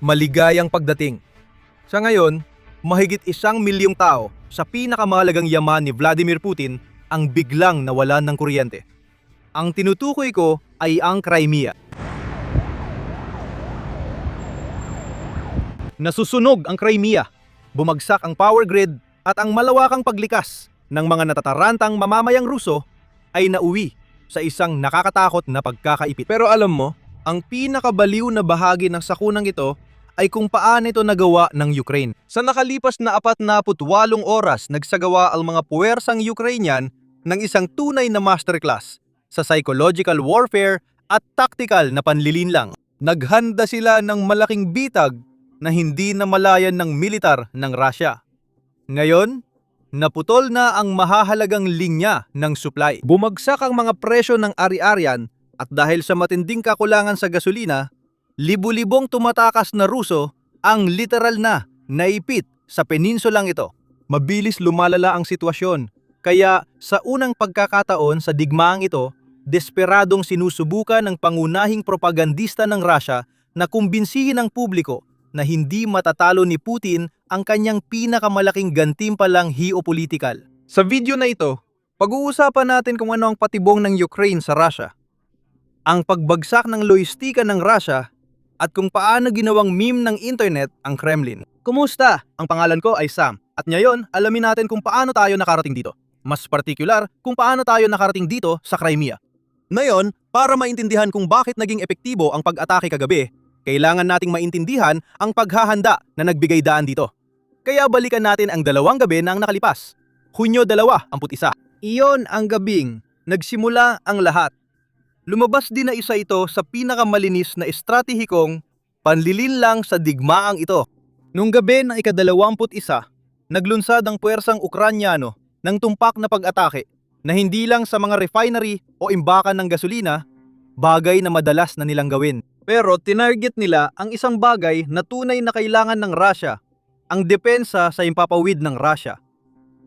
Maligayang pagdating. Sa ngayon, mahigit 1 milyong tao sa pinakamahalagang yaman ni Vladimir Putin ang biglang nawalan ng kuryente. Ang tinutukoy ko ay ang Crimea. Nasusunog ang Crimea, bumagsak ang power grid at ang malawakang paglikas ng mga natatarantang mamamayang Ruso ay nauwi sa isang nakakatakot na pagkakaipit. Pero alam mo, ang pinakabaliw na bahagi ng sakunang ito ay kung paano ito nagawa ng Ukraine. Sa nakalipas na 48 oras, nagsagawa ang mga puwersang Ukrainian ng isang tunay na masterclass sa psychological warfare at tactical na panlilinlang. Naghanda sila ng malaking bitag na hindi namalayan ng militar ng Russia. Ngayon, naputol na ang mahahalagang linya ng supply. Bumagsak ang mga presyo ng ari-arian at dahil sa matinding kakulangan sa gasolina, libu-libong tumatakas na Ruso ang literal na naipit sa peninsulang ito. Mabilis lumalala ang sitwasyon, kaya sa unang pagkakataon sa digmaang ito, desperadong sinusubukan ng pangunahing propagandista ng Russia na kumbinsihin ang publiko na hindi matatalo ni Putin ang kanyang pinakamalaking gantimpalang geopolitikal. Sa video na ito, pag-uusapan natin kung ano ang patibong ng Ukraine sa Russia, ang pagbagsak ng lohistika ng Russia, at kung paano ginawang meme ng internet ang Kremlin. Kumusta? Ang pangalan ko ay Sam, at ngayon alamin natin kung paano tayo nakarating dito. Mas partikular kung paano tayo nakarating dito sa Crimea. Ngayon, para maintindihan kung bakit naging epektibo ang pag-atake kagabi, kailangan nating maintindihan ang paghahanda na nagbigay daan dito. Kaya balikan natin ang 2 gabi na ang nakalipas. Hunyo 21. Iyon ang gabing nagsimula ang lahat. Lumabas din na isa ito sa pinakamalinis na estratehikong panlilinlang sa digmaang ito. Nung gabi ng ika-21, naglunsad ang puwersang Ukranyano ng tumpak na pag-atake na hindi lang sa mga refinery o imbakan ng gasolina, bagay na madalas na nilang gawin. Pero tinarget nila ang isang bagay na tunay na kailangan ng Russia, ang depensa sa impapawid ng Russia.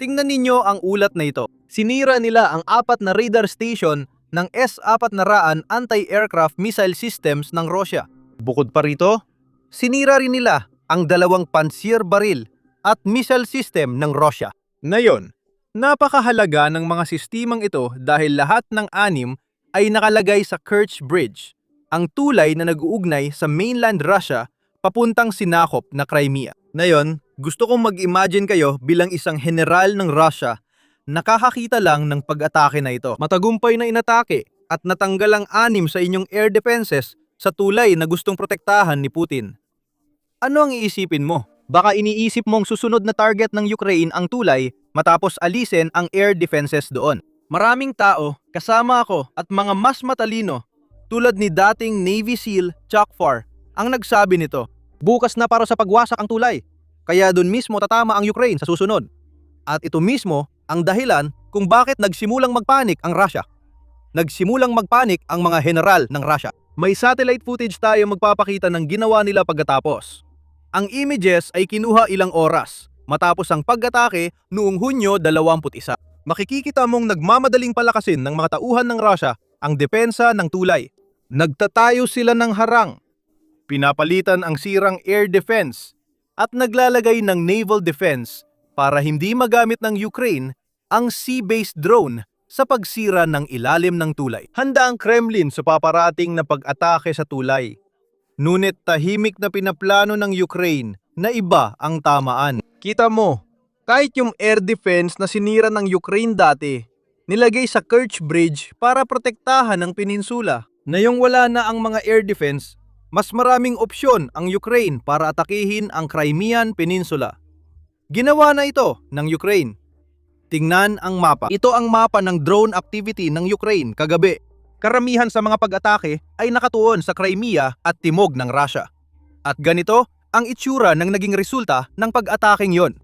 Tingnan ninyo ang ulat na ito. Sinira nila ang 4 na radar station ng S-400 anti-aircraft missile systems ng Russia. Bukod pa rito, sinira rin nila ang 2 Pantsir baril at missile system ng Russia. Ngayon, napakahalaga ng mga sistemang ito dahil lahat ng 6 ay nakalagay sa Kerch Bridge, ang tulay na nag-uugnay sa mainland Russia papuntang sinakop na Crimea. Ngayon, gusto kong mag-imagine kayo bilang isang general ng Russia nakakakita lang ng pag-atake na ito. Matagumpay na inatake at natanggal ang 6 sa inyong air defenses sa tulay na gustong protektahan ni Putin. Ano ang iisipin mo? Baka iniisip mong susunod na target ng Ukraine ang tulay matapos alisin ang air defenses doon. Maraming tao, kasama ako at mga mas matalino, tulad ni dating Navy SEAL Chuck Farr, ang nagsabi nito, bukas na para sa pagwasak ang tulay, kaya doon mismo tatama ang Ukraine sa susunod. At ito mismo ang dahilan kung bakit nagsimulang magpanik ang Russia. Nagsimulang magpanik ang mga general ng Russia. May satellite footage tayo magpapakita ng ginawa nila pagkatapos. Ang images ay kinuha ilang oras matapos ang pag-atake noong Hunyo 21. Makikikita mong nagmamadaling palakasin ng mga tauhan ng Russia ang depensa ng tulay. Nagtatayo sila ng harang, pinapalitan ang sirang air defense at naglalagay ng naval defense para hindi magamit ng Ukraine ang sea-based drone sa pagsira ng ilalim ng tulay. Handa ang Kremlin sa paparating na pag-atake sa tulay. Ngunit tahimik na pinaplano ng Ukraine na iba ang tamaan. Kita mo, kahit yung air defense na sinira ng Ukraine dati, nilagay sa Kerch Bridge para protektahan ang peninsula. Ngayong wala na ang mga air defense, mas maraming opsyon ang Ukraine para atakihin ang Crimean Peninsula. Ginawa na ito ng Ukraine. Tingnan ang mapa. Ito ang mapa ng drone activity ng Ukraine kagabi. Karamihan sa mga pag-atake ay nakatuon sa Crimea at timog ng Russia. At ganito ang itsura ng naging resulta ng pag-atakeng yon.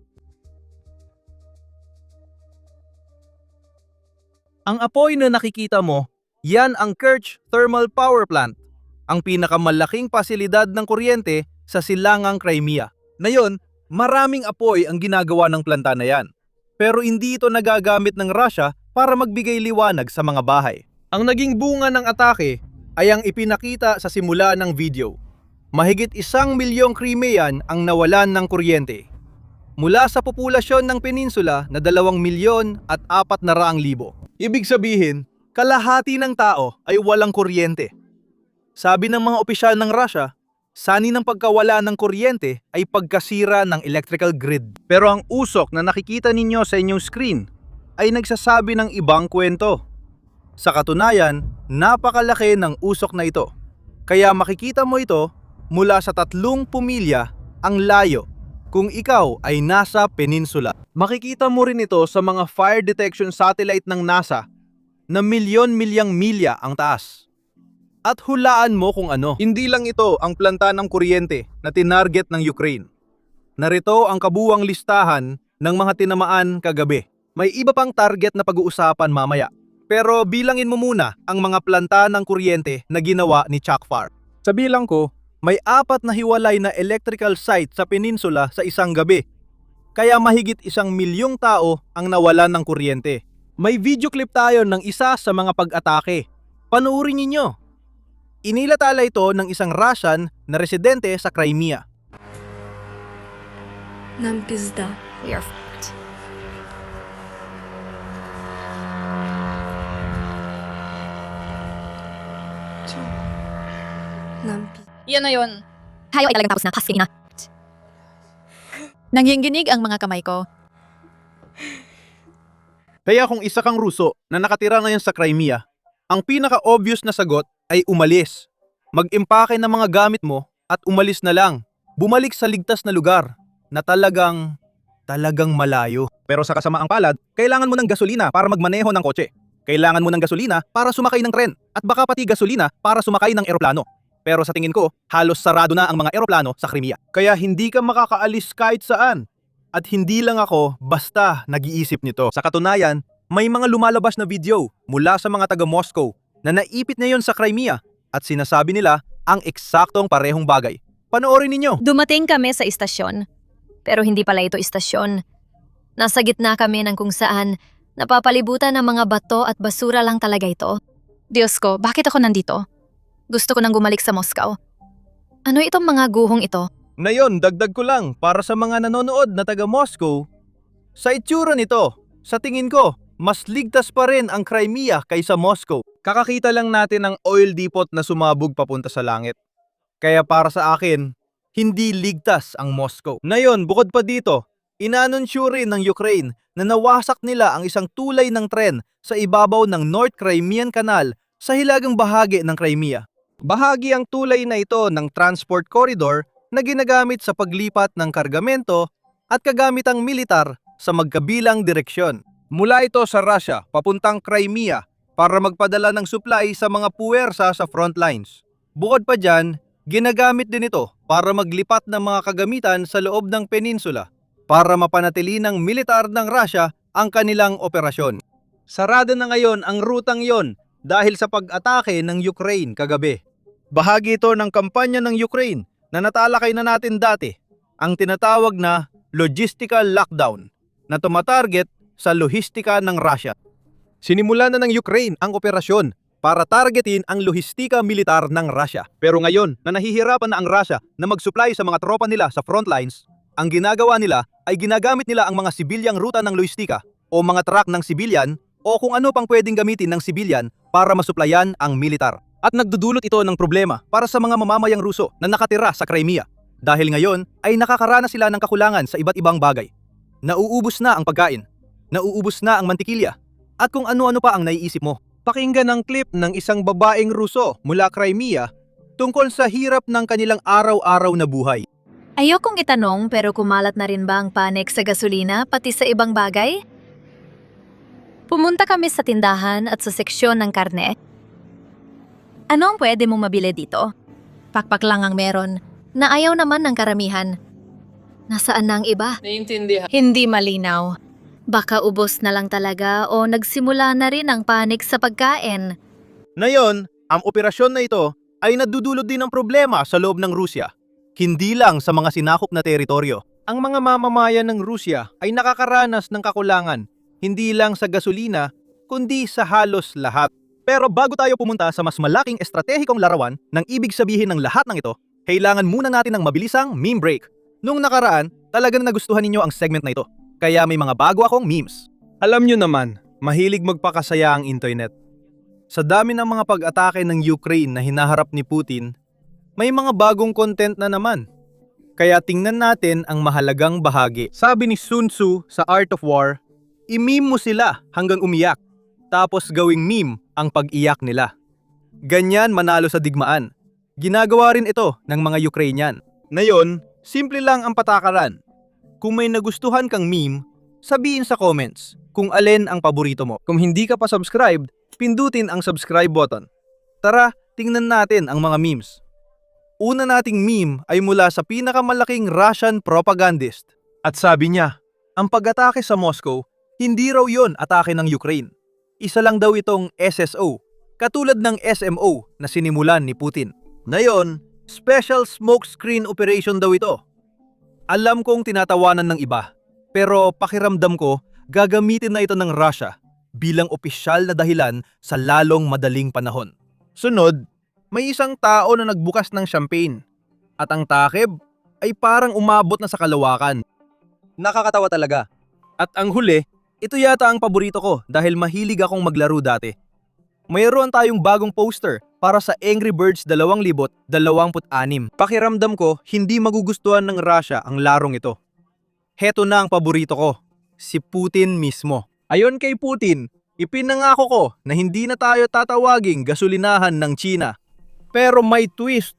Ang apoy na nakikita mo, yan ang Kerch Thermal Power Plant, ang pinakamalaking pasilidad ng kuryente sa silangang Crimea. Ngayon, maraming apoy ang ginagawa ng planta na yan. Pero hindi ito nagagamit ng Russia para magbigay liwanag sa mga bahay. Ang naging bunga ng atake ay ang ipinakita sa simula ng video. Mahigit 1 milyong Crimean ang nawalan ng kuryente. Mula sa populasyon ng peninsula na 2,400,000. Ibig sabihin, kalahati ng tao ay walang kuryente. Sabi ng mga opisyal ng Russia, sani ng pagkawala ng kuryente ay pagkasira ng electrical grid. Pero ang usok na nakikita ninyo sa inyong screen ay nagsasabi ng ibang kwento. Sa katunayan, napakalaki ng usok na ito. Kaya makikita mo ito mula sa 3 pumilya ang layo kung ikaw ay nasa peninsula. Makikita mo rin ito sa mga fire detection satellite ng NASA na milyon-milyang milya ang taas. At hulaan mo kung ano. Hindi lang ito ang planta ng kuryente na tinarget ng Ukraine. Narito ang kabuwang listahan ng mga tinamaan kagabi. May iba pang target na pag-uusapan mamaya. Pero bilangin mo muna ang mga planta ng kuryente na ginawa ni Chakfar. Sa bilang ko, may 4 na hiwalay na electrical site sa peninsula sa isang gabi. Kaya mahigit 1 milyong tao ang nawalan ng kuryente. May video clip tayo ng isa sa mga pag-atake. Panoorin ninyo. Inilatala ito ng isang Russian na residente sa Crimea. Нам пизда. We are fucked. Нам пизда. Yan na yun. Tayo ay talagang tapos na, kasi na. Nanginginig ang mga kamay ko. Kaya kung isa kang Ruso na nakatira ngayon sa Crimea, ang pinaka-obvious na sagot ay umalis. Mag-impake ng mga gamit mo at umalis na lang. Bumalik sa ligtas na lugar na talagang malayo. Pero sa kasamaang palad, kailangan mo ng gasolina para magmaneho ng kotse. Kailangan mo ng gasolina para sumakay ng tren at baka pati gasolina para sumakay ng eroplano. Pero sa tingin ko, halos sarado na ang mga eroplano sa Crimea. Kaya hindi ka makakaalis kahit saan. At hindi lang ako basta nag-iisip nito. Sa katunayan, may mga lumalabas na video mula sa mga taga Moscow na naipit na yon sa Crimea at sinasabi nila ang eksaktong parehong bagay. Panoorin ninyo. Dumating kami sa istasyon, pero hindi pala ito istasyon. Nasa gitna kami ng kung saan napapalibutan ng mga bato at basura lang talaga ito. Diyos ko, bakit ako nandito? Gusto ko nang bumalik sa Moscow. Ano itong mga guhong ito? Ngayon, dagdag ko lang para sa mga nanonood na taga Moscow. Sa itsura nito, sa tingin ko, mas ligtas pa rin ang Crimea kaysa Moscow. Kakakita lang natin ang oil depot na sumabog papunta sa langit. Kaya para sa akin, hindi ligtas ang Moscow. Ngayon, bukod pa dito, inanunsyo rin ng Ukraine na nawasak nila ang isang tulay ng tren sa ibabaw ng North Crimean Canal sa hilagang bahagi ng Crimea. Bahagi ang tulay na ito ng transport corridor na ginagamit sa paglipat ng kargamento at kagamitang militar sa magkabilang direksyon. Mula ito sa Russia papuntang Crimea para magpadala ng supply sa mga puwersa sa front lines. Bukod pa dyan, ginagamit din ito para maglipat ng mga kagamitan sa loob ng peninsula para mapanatili ng militar ng Russia ang kanilang operasyon. Sarado na ngayon ang rutang yon dahil sa pag-atake ng Ukraine kagabi. Bahagi ito ng kampanya ng Ukraine na natalakay na natin dati, ang tinatawag na logistical lockdown na tumatarget sa lohistika ng Russia. Sinimulan na ng Ukraine ang operasyon para targetin ang lohistika militar ng Russia. Pero ngayon na nahihirapan na ang Russia na mag-supply sa mga tropa nila sa front lines, ang ginagawa nila ay ginagamit nila ang mga sibilyang ruta ng lohistika o mga truck ng sibilyan o kung ano pang pwedeng gamitin ng sibilyan para masuplayan ang militar. At nagdudulot ito ng problema para sa mga mamamayang Ruso na nakatira sa Crimea dahil ngayon ay nakakaranas sila ng kakulangan sa iba't ibang bagay. Nauubos na ang pagkain, nauubos na ang mantikilya, at kung ano-ano pa ang naiisip mo. Pakinggan ang clip ng isang babaeng Ruso mula Crimea tungkol sa hirap ng kanilang araw-araw na buhay. Ayokong itanong pero kumalat na rin ba ang panik sa gasolina pati sa ibang bagay? Pumunta kami sa tindahan at sa seksyon ng karne. Ano ang pwede mong mabili dito? Pakpak lang ang meron. Na ayaw naman ng karamihan. Nasaan na ang iba? Naiintindihan. Hindi malinaw. Baka ubos na lang talaga o nagsimula na rin ang panik sa pagkain. Ngayon, ang operasyon na ito ay nadudulot din ng problema sa loob ng Rusya. Hindi lang sa mga sinakop na teritoryo. Ang mga mamamayan ng Rusya ay nakakaranas ng kakulangan, hindi lang sa gasolina, kundi sa halos lahat. Pero bago tayo pumunta sa mas malaking estratehikong larawan ng ibig sabihin ng lahat ng ito, kailangan muna natin ng mabilisang meme break. Nung nakaraan, talagang nagustuhan ninyo ang segment na ito. Kaya may mga bago akong memes. Alam nyo naman, mahilig magpakasaya ang internet. Sa dami ng mga pag-atake ng Ukraine na hinaharap ni Putin, may mga bagong content na naman. Kaya tingnan natin ang mahalagang bahagi. Sabi ni Sun Tzu sa Art of War, i-meme mo sila hanggang umiyak, tapos gawing meme ang pag-iyak nila. Ganyan manalo sa digmaan. Ginagawa rin ito ng mga Ukrainian. Ngayon, simple lang ang patakaran. Kung may nagustuhan kang meme, sabihin sa comments kung alin ang paborito mo. Kung hindi ka pa subscribed, pindutin ang subscribe button. Tara, tingnan natin ang mga memes. Una nating meme ay mula sa pinakamalaking Russian propagandist. At sabi niya, ang pag-atake sa Moscow, hindi raw yon atake ng Ukraine. Isa lang daw itong SSO, katulad ng SMO na sinimulan ni Putin. Ngayon, special smokescreen operation daw ito. Alam kong tinatawanan ng iba, pero pakiramdam ko gagamitin na ito ng Russia bilang opisyal na dahilan sa lalong madaling panahon. Sunod, may isang tao na nagbukas ng champagne at ang takip ay parang umabot na sa kalawakan. Nakakatawa talaga. At ang huli, ito yata ang paborito ko dahil mahilig akong maglaro dati. Mayroon tayong bagong poster para sa Angry Birds 2026. Pakiramdam ko, hindi magugustuhan ng Russia ang larong ito. Heto na ang paborito ko, si Putin mismo. Ayon kay Putin, ipinangako ko na hindi na tayo tatawaging gasolinahan ng China. Pero may twist.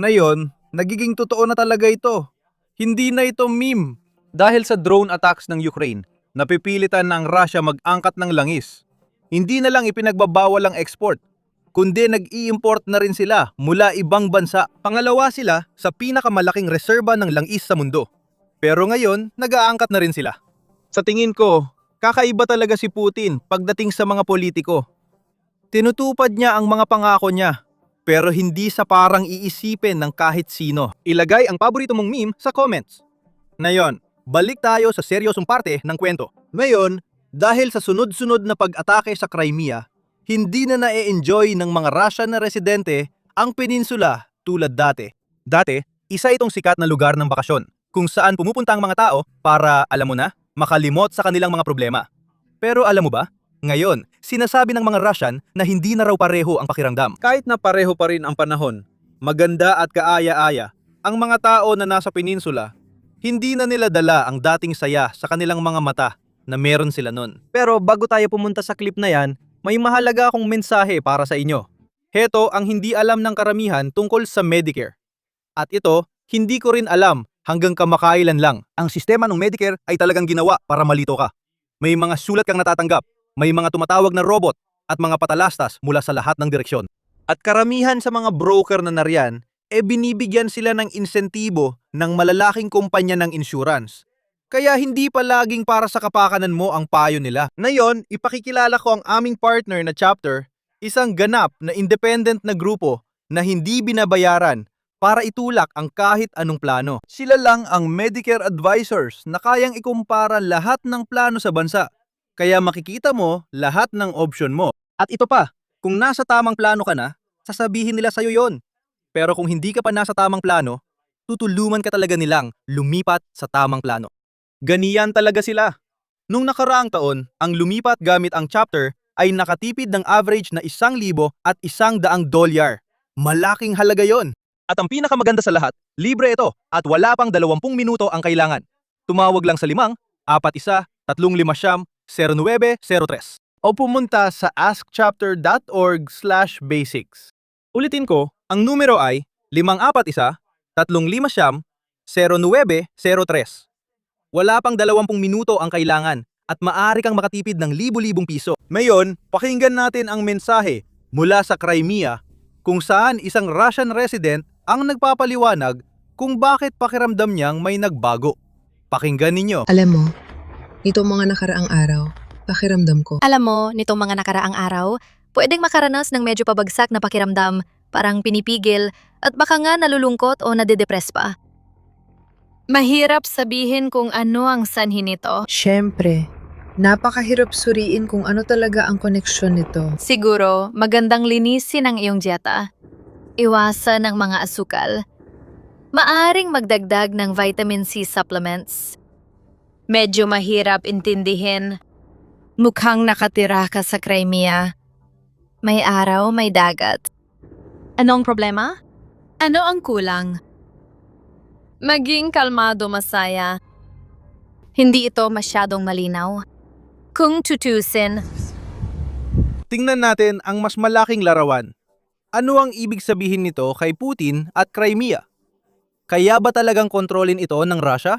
Ngayon, nagiging totoo na talaga ito. Hindi na ito meme. Dahil sa drone attacks ng Ukraine, napipilitan ng Russia mag-angkat ng langis. Hindi na lang ipinagbabawal ang export, kundi nag-i-import na rin sila mula ibang bansa. Pangalawa sila sa pinakamalaking reserba ng langis sa mundo. Pero ngayon, nag-aangkat na rin sila. Sa tingin ko, kakaiba talaga si Putin pagdating sa mga politiko. Tinutupad niya ang mga pangako niya, pero hindi sa parang iisipin ng kahit sino. Ilagay ang paborito mong meme sa comments. Ngayon, balik tayo sa seryosong parte ng kwento. Ngayon, dahil sa sunod-sunod na pag-atake sa Crimea, hindi na na-enjoy ng mga Russian na residente ang peninsula tulad dati. Dati, isa itong sikat na lugar ng bakasyon, kung saan pumupunta ang mga tao para, alam mo na, makalimot sa kanilang mga problema. Pero alam mo ba, ngayon, sinasabi ng mga Russian na hindi na raw pareho ang pakiramdam. Kahit na pareho pa rin ang panahon, maganda at kaaya-aya, ang mga tao na nasa peninsula, hindi na nila dala ang dating saya sa kanilang mga mata na meron sila nun. Pero bago tayo pumunta sa clip na yan, may mahalaga akong mensahe para sa inyo. Heto ang hindi alam ng karamihan tungkol sa Medicare. At ito, hindi ko rin alam hanggang kamakailan lang. Ang sistema ng Medicare ay talagang ginawa para malito ka. May mga sulat kang natatanggap, may mga tumatawag na robot at mga patalastas mula sa lahat ng direksyon. At karamihan sa mga broker na nariyan, binibigyan sila ng insentibo ng malalaking kumpanya ng insurance. Kaya hindi pa laging para sa kapakanan mo ang payo nila. Ngayon, ipakikilala ko ang aming partner na chapter, isang ganap na independent na grupo na hindi binabayaran para itulak ang kahit anong plano. Sila lang ang Medicare advisors na kayang ikumpara lahat ng plano sa bansa. Kaya makikita mo lahat ng option mo. At ito pa, kung nasa tamang plano ka na, sasabihin nila sa'yo yon. Pero kung hindi ka pa nasa tamang plano, tutulungan ka talaga nilang lumipat sa tamang plano. Ganiyan talaga sila. Nung nakaraang taon, ang lumipat gamit ang chapter ay nakatipid ng average na 1,100 at $100. Malaking halaga yon. At ang pinakamaganda sa lahat, libre ito at wala pang 20 minuto ang kailangan. Tumawag lang sa 541-41-0903 o pumunta sa askchapter.org/basics. Ulitin ko, ang numero ay 541-355-0903. Wala pang 20 minuto ang kailangan at maaari kang makatipid ng libu-libong piso. Ngayon, pakinggan natin ang mensahe mula sa Crimea kung saan isang Russian resident ang nagpapaliwanag kung bakit pakiramdam niyang may nagbago. Pakinggan ninyo. Alam mo, nitong mga nakaraang araw, pakiramdam ko. Alam mo, nitong mga nakaraang araw, pwedeng makaranas ng medyo pabagsak na pakiramdam, parang pinipigil, at baka nga nalulungkot o nadidepress pa. Mahirap sabihin kung ano ang sanhi nito. Siyempre, napakahirap suriin kung ano talaga ang koneksyon nito. Siguro, magandang linisin ang iyong dieta. Iwasan ang mga asukal. Maaring magdagdag ng vitamin C supplements. Medyo mahirap intindihin. Mukhang nakatira ka sa Crimea. May araw, may dagat. Anong problema? Ano ang kulang? Maging kalmado, masaya. Hindi ito masyadong malinaw. Kung tutusin, Tingnan natin ang mas malaking larawan. Ano ang ibig sabihin nito kay Putin at Crimea? Kaya ba talagang kontrolin ito ng Russia?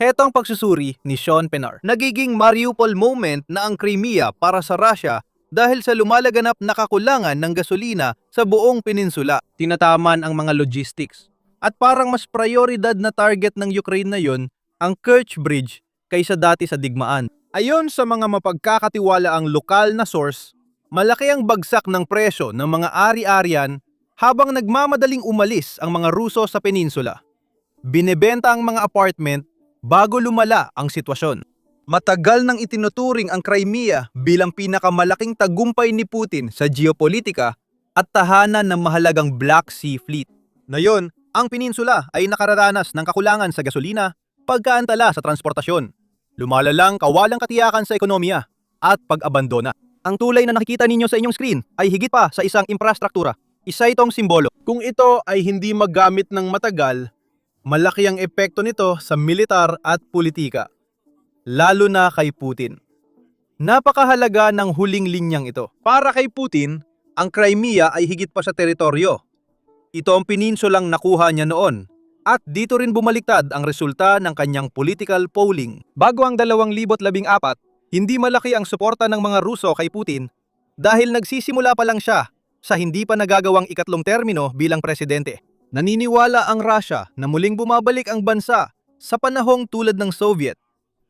Heto ang pagsusuri ni Sean Penar. Nagiging Mariupol moment na ang Crimea para sa Russia dahil sa lumalaganap na kakulangan ng gasolina sa buong peninsula. Tinataman ang mga logistics. At parang mas prioridad na target ng Ukraine na yon ang Kerch Bridge kaysa dati sa digmaan. Ayon sa mga mapagkakatiwalaang lokal na source, malaki ang bagsak ng presyo ng mga ari-arian habang nagmamadaling umalis ang mga Ruso sa peninsula. Binebenta ang mga apartment bago lumala ang sitwasyon. Matagal nang itinuturing ang Crimea bilang pinakamalaking tagumpay ni Putin sa geopolitika at tahanan ng mahalagang Black Sea Fleet. Ngayon, ang peninsula ay nakararanas ng kakulangan sa gasolina, pagkaantala sa transportasyon, lumalalang kawalang katiyakan sa ekonomiya, at pag-abandona. Ang tulay na nakikita ninyo sa inyong screen ay higit pa sa isang infrastruktura. Isa itong simbolo. Kung ito ay hindi magamit ng matagal, malaki ang epekto nito sa militar at politika, lalo na kay Putin. Napakahalaga ng huling linyang ito. Para kay Putin, ang Crimea ay higit pa sa teritoryo. Ito ang peninsulang nakuha niya noon. At dito rin bumaliktad ang resulta ng kanyang political polling. Bago ang 2014, hindi malaki ang suporta ng mga Ruso kay Putin dahil nagsisimula pa lang siya sa hindi pa nagagawang ikatlong termino bilang presidente. Naniniwala ang Russia na muling bumabalik ang bansa sa panahong tulad ng Soviet,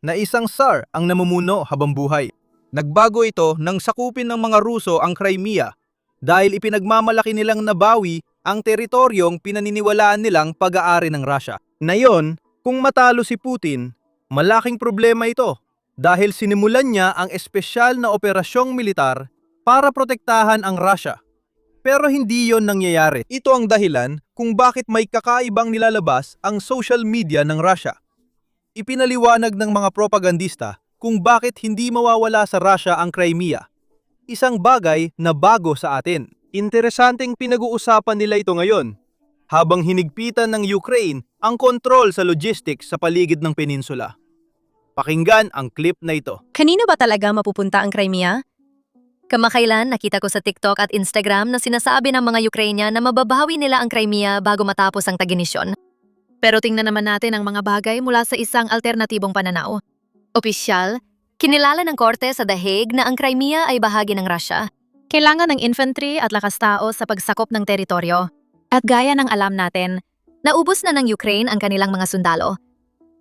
na isang Tsar ang namumuno habang buhay. Nagbago ito nang sakupin ng mga Ruso ang Crimea dahil ipinagmamalaki nilang nabawi ang teritoryong pinaniniwalaan nilang pag-aari ng Russia. Ngayon, kung matalo si Putin, malaking problema ito dahil sinimulan niya ang espesyal na operasyong militar para protektahan ang Russia. Pero hindi yon nangyayari. Ito ang dahilan kung bakit may kakaibang nilalabas ang social media ng Russia. Ipinaliwanag ng mga propagandista kung bakit hindi mawawala sa Russia ang Crimea. Isang bagay na bago sa atin. Interesanteng pinag-uusapan nila ito ngayon, habang hinigpitan ng Ukraine ang kontrol sa logistics sa paligid ng peninsula. Pakinggan ang clip na ito. kanino ba talaga mapupunta ang Crimea? Kamakailan nakita ko sa TikTok at Instagram na sinasabi ng mga Ukrainian na mababawi nila ang Crimea bago matapos ang taginisyon. Pero tingnan naman natin ang mga bagay mula sa isang alternatibong pananaw. Opisyal, kinilala ng korte sa The Hague na ang Crimea ay bahagi ng Russia. Kailangan ng infantry at lakas tao sa pagsakop ng teritoryo. At gaya ng alam natin, Naubos na ng Ukraine ang kanilang mga sundalo.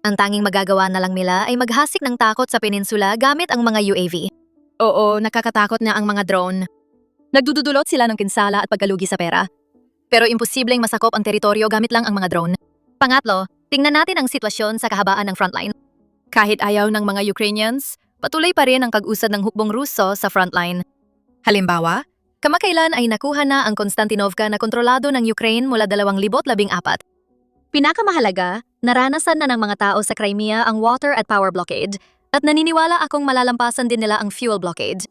Ang tanging magagawa na lang nila ay maghasik ng takot sa peninsula gamit ang mga UAV. oo, nakakatakot na ang mga drone. Nagdudulot sila ng pinsala at pagkalugi sa pera. Pero imposibleng masakop ang teritoryo gamit lang ang mga drone. Pangatlo, tingnan natin ang sitwasyon sa kahabaan ng frontline. Kahit ayaw ng mga Ukrainians, patuloy pa rin ang kag-usad ng hukbong Ruso sa frontline. Halimbawa, kamakailan ay nakuha na ang Konstantinovka na kontrolado ng Ukraine mula 2014. Pinakamahalaga, naranasan na ng mga tao sa Crimea ang water at power blockade at naniniwala akong malalampasan din nila ang fuel blockade.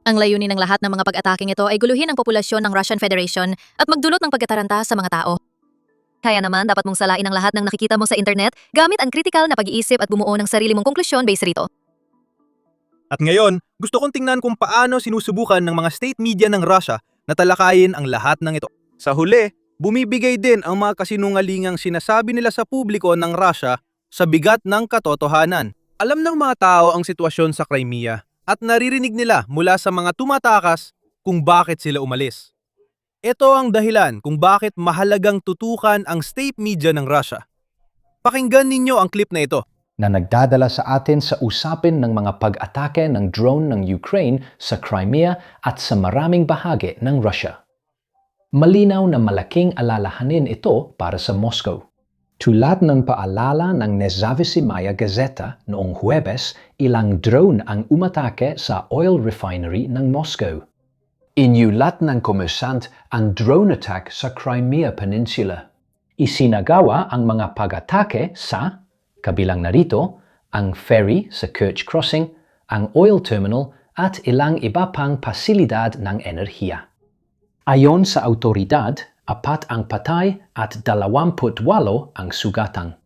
Ang layunin ng lahat ng mga pag-ataking ito ay guluhin ang populasyon ng Russian Federation at magdulot ng pagkataranta sa mga tao. Kaya naman dapat mong salain ang lahat ng nakikita mo sa internet gamit ang kritikal na pag-iisip at bumuo ng sarili mong konklusyon base rito. At ngayon, gusto kong tingnan kung paano sinusubukan ng mga state media ng Russia na talakayin ang lahat ng ito. Sa huli, bumibigay din ang mga kasinungalingang sinasabi nila sa publiko ng Russia sa bigat ng katotohanan. Alam ng mga tao ang sitwasyon sa Crimea at naririnig nila mula sa mga tumatakas kung bakit sila umalis. Ito ang dahilan kung bakit mahalagang tutukan ang state media ng Russia. Pakinggan ninyo ang clip na ito. Na nagdadala sa atin sa usapin ng mga pag-atake ng drone ng Ukraine sa Crimea at sa maraming bahagi ng Russia. Malinaw na malaking alalahanin ito para sa Moscow. Tulad ng paalala ng Nezavisimaya Gazeta noong Huwebes, ilang drone ang umatake sa oil refinery ng Moscow. Inyulat ng komersant ang drone attack sa Crimea Peninsula. Isinagawa ang mga pag-atake sa, kabilang narito, ang ferry sa Kerch Crossing, ang oil terminal at ilang iba pang pasilidad ng enerhiya. Ayon sa autoridad, 4 ang patay at 28 ang sugatan.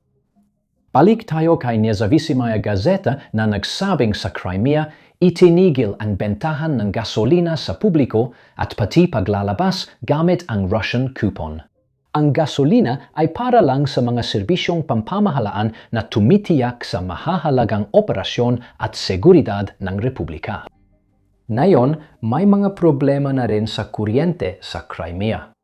Balik tayo kay Nezavisimaya Gazeta na nagsabing sa Crimea, itinigil ang bentahan ng gasolina sa publiko at pati paglalabas gamit ang Russian coupon. Ang gasolina ay para lang sa mga serbisyong pampamahalaan na tumitiyak sa mahahalagang operasyon at seguridad ng Republika. Ngayon, may mga problema na rin sa kuryente sa Crimea.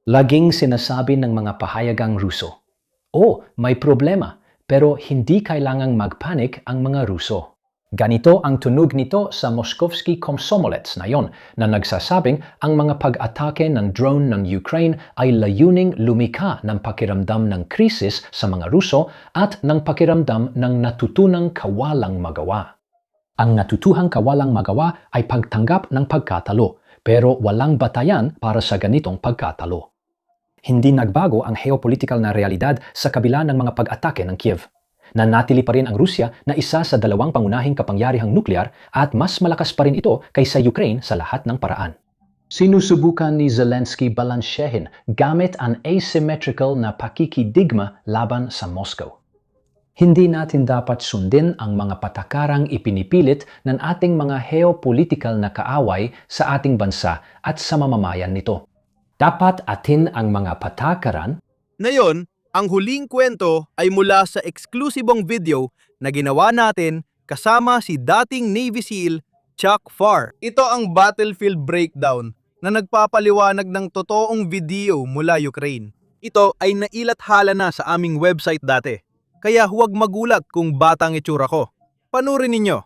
Laging sinasabi ng mga pahayagang Ruso, "Oh, may problema, pero hindi kailangang magpanik ang mga Ruso." Ganito ang tunog nito sa Moskovsky Komsomolets ngayon na nagsasabing ang mga pag-atake ng drone ng Ukraine ay layuning lumikha ng pakiramdam ng krisis sa mga Ruso at ng pakiramdam ng natutunang kawalang magawa. Ang natutuhang kawalang magawa ay pagtanggap ng pagkatalo, pero walang batayan para sa ganitong pagkatalo. Hindi nagbago ang geopolitical na realidad sa kabila ng mga pag-atake ng Kiev. Nanatili pa rin ang Rusya na isa sa 2 pangunahing kapangyarihang nuklear at mas malakas pa rin ito kaysa Ukraine sa lahat ng paraan. Sinusubukan ni Zelensky balansyahin gamit ang asymmetrical na pakikidigma laban sa Moscow. Hindi natin dapat sundin ang mga patakarang ipinipilit ng ating mga geopolitical na kaaway sa ating bansa at sa mamamayan nito. Dapat atin ang mga patakaran. Ngayon, ang huling kwento ay mula sa eksklusibong video na ginawa natin kasama si dating Navy SEAL Chuck Farr. Ito ang battlefield breakdown na nagpapaliwanag ng totoong video mula Ukraine. Ito ay nailathala na sa aming website dati, kaya huwag magulat kung batang itsura ko. Panurin ninyo.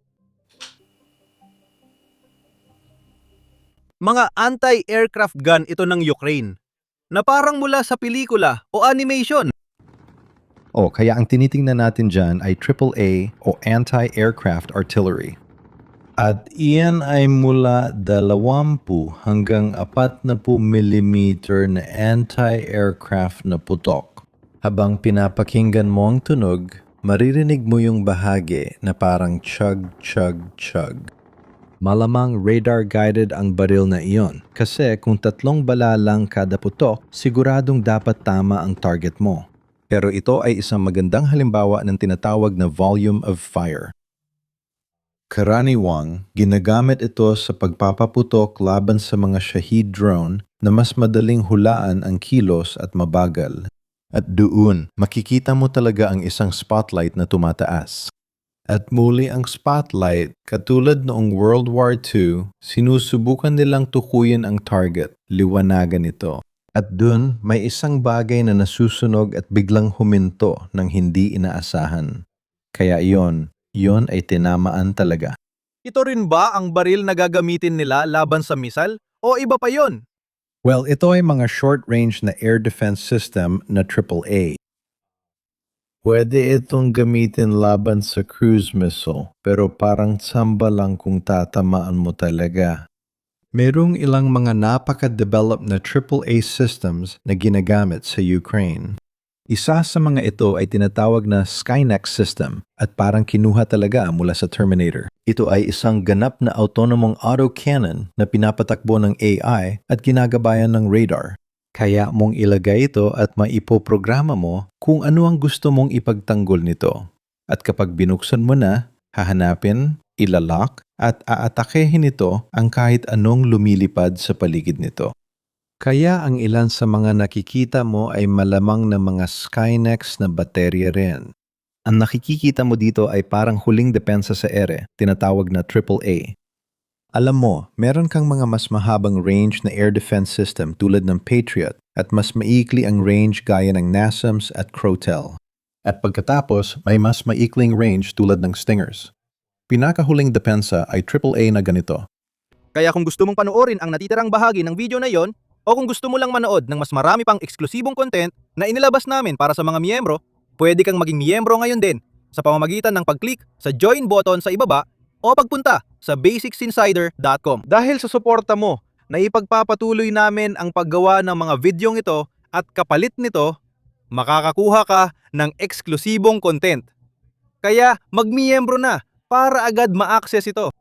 Mga anti-aircraft gun ito ng Ukraine, na parang mula sa pelikula o animation. Kaya ang tinitingnan natin dyan ay AAA o Anti-Aircraft Artillery. At iyan ay mula 20 hanggang 40 mm na anti-aircraft na putok. Habang pinapakinggan mo ang tunog, maririnig mo yung bahagi na parang chug, chug, chug. Malamang radar-guided ang baril na iyon kasi kung 3 bala lang kada putok, siguradong dapat tama ang target mo. Pero ito ay isang magandang halimbawa ng tinatawag na volume of fire. Karaniwang, ginagamit ito sa pagpapaputok laban sa mga Shahed drone na mas madaling hulaan ang kilos at mabagal. At doon, makikita mo talaga ang isang spotlight na tumataas. At muli ang spotlight, katulad noong World War II, sinusubukan nilang tukuyin ang target, liwanagan ito. At dun, may isang bagay na nasusunog at biglang huminto ng hindi inaasahan. Kaya yon ay tinamaan talaga. Ito rin ba ang baril na gagamitin nila laban sa misal o iba pa yon? Well, ito ay mga short-range na air defense system na AAA. Pwede itong gamitin laban sa cruise missile, pero parang tsamba lang kung tatamaan mo talaga. Merong ilang mga napaka-developed na AAA systems na ginagamit sa Ukraine. Isa sa mga ito ay tinatawag na Skynex system at parang kinuha talaga mula sa Terminator. Ito ay isang ganap na autonomong autocannon na pinapatakbo ng AI at ginagabayan ng radar. Kaya mong ilagay ito at maipoprograma mo kung ano ang gusto mong ipagtanggol nito. At kapag binuksan mo na, hahanapin, ilalock, at aatakehin ito ang kahit anong lumilipad sa paligid nito. Kaya ang ilan sa mga nakikita mo ay malamang na mga Skynex na baterya rin. Ang nakikita mo dito ay parang huling depensa sa ere, tinatawag na AAA. Alam mo, meron kang mga mas mahabang range na air defense system tulad ng Patriot at mas maikli ang range gaya ng NASAMS at Crotel. At pagkatapos, may mas maikling range tulad ng Stingers. Pinakahuling depensa ay AAA na ganito. Kaya kung gusto mong panoorin ang natitirang bahagi ng video na yon, o kung gusto mo lang manood ng mas marami pang eksklusibong content na inilabas namin para sa mga miyembro, pwede kang maging miyembro ngayon din sa pamamagitan ng pag-click sa join button sa ibaba o pagpunta sa basicsinsider.com. Dahil sa suporta mo, na ipagpapatuloy namin ang paggawa ng mga videong ito at kapalit nito, makakakuha ka ng eksklusibong content. Kaya magmiyembro na para agad ma-access ito.